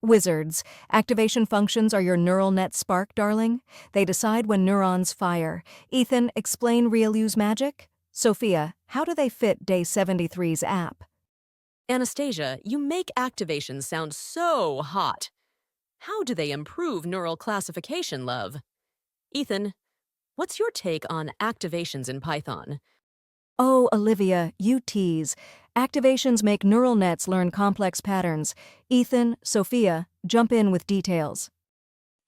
Wizards. Activation functions are your neural net spark, darling. They decide when neurons fire. Ethan, explain RealU's magic. Sophia, how do they fit Day 73's app? Anastasia, you make activations sound so hot. How do they improve neural classification, love? Ethan, what's your take on activations in Python? Oh, Olivia, you tease. Activations make neural nets learn complex patterns. Ethan, Sophia, jump in with details.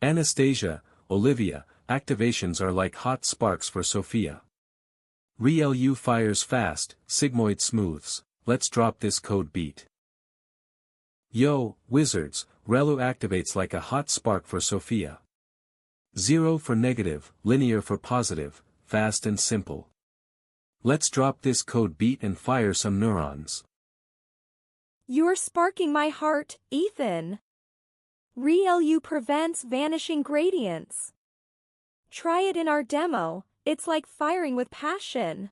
Anastasia, Olivia, activations are like hot sparks for Sophia. RealU fires fast, sigmoid smooths. Let's drop this code beat. Yo, wizards, ReLU activates like a hot spark for Sophia. 0 for negative, linear for positive, fast and simple. Let's drop this code beat and fire some neurons. You're sparking my heart, Ethan. RealU prevents vanishing gradients. Try it in our demo, it's like firing with passion.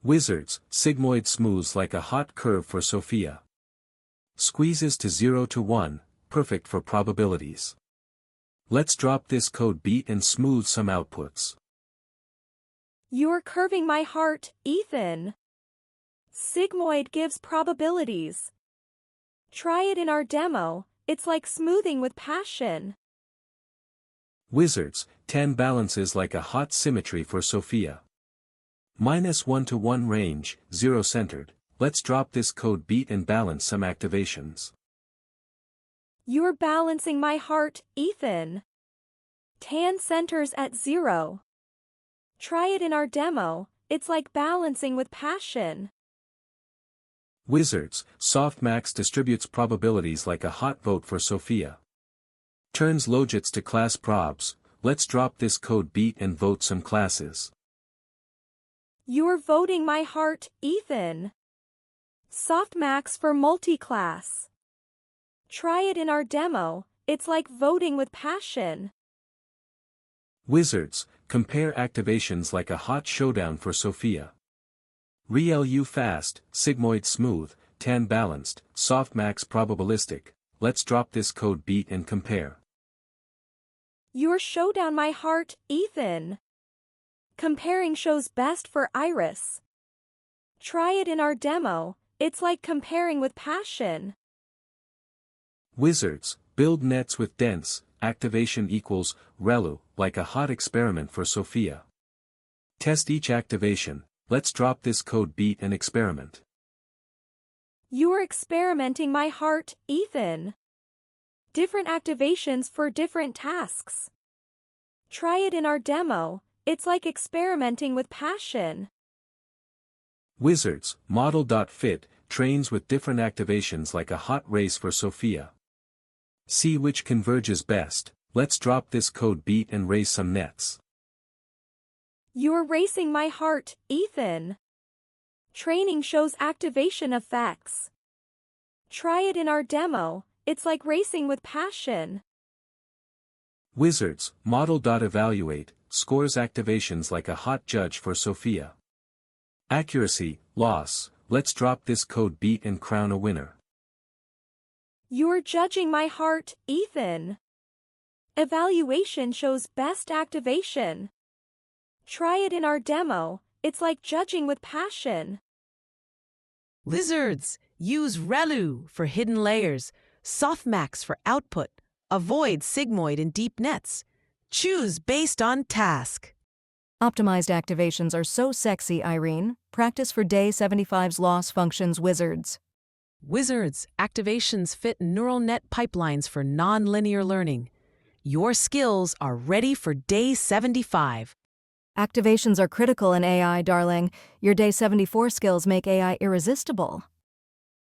Wizards, sigmoid smooths like a hot curve for Sophia. Squeezes to 0 to 1, perfect for probabilities. Let's drop this code beat and smooth some outputs. You're curving my heart, Ethan. Sigmoid gives probabilities. Try it in our demo, it's like smoothing with passion. Wizards, 10 balances like a hot symmetry for Sophia. -1 to 1 range, 0 centered. Let's drop this code beat and balance some activations. You're balancing my heart, Ethan. Tan centers at 0. Try it in our demo, it's like balancing with passion. Wizards, softmax distributes probabilities like a hot vote for Sophia. Turns logits to class probs. Let's drop this code beat and vote some classes. You're voting my heart, Ethan. Softmax for multi-class. Try it in our demo, it's like voting with passion. Wizards, compare activations like a hot showdown for Sophia. RealU fast, sigmoid smooth, tan balanced, softmax probabilistic. Let's drop this code beat and compare. You're showdown my heart, Ethan. Comparing shows best for Iris. Try it in our demo, it's like comparing with passion. Wizards, build nets with dense, activation equals, ReLU, like a hot experiment for Sophia. Test each activation. Let's drop this code beat and experiment. You're experimenting my heart, Ethan. Different activations for different tasks. Try it in our demo, it's like experimenting with passion. Wizards, model.fit, trains with different activations like a hot race for Sophia. See which converges best. Let's drop this code beat and raise some nets. You're racing my heart, Ethan. Training shows activation effects. Try it in our demo, it's like racing with passion. Wizards, model.evaluate, scores activations like a hot judge for Sophia. Accuracy, loss. Let's drop this code beat and crown a winner. You're judging my heart, Ethan. Evaluation shows best activation. Try it in our demo, it's like judging with passion. Lizards, use ReLU for hidden layers, softmax for output, avoid sigmoid in deep nets. Choose based on task. Optimized activations are so sexy, Irene. Practice for Day 75's loss functions, Wizards. Wizards, activations fit neural net pipelines for nonlinear learning. Your skills are ready for Day 75. Activations are critical in AI, darling. Your Day 74 skills make AI irresistible.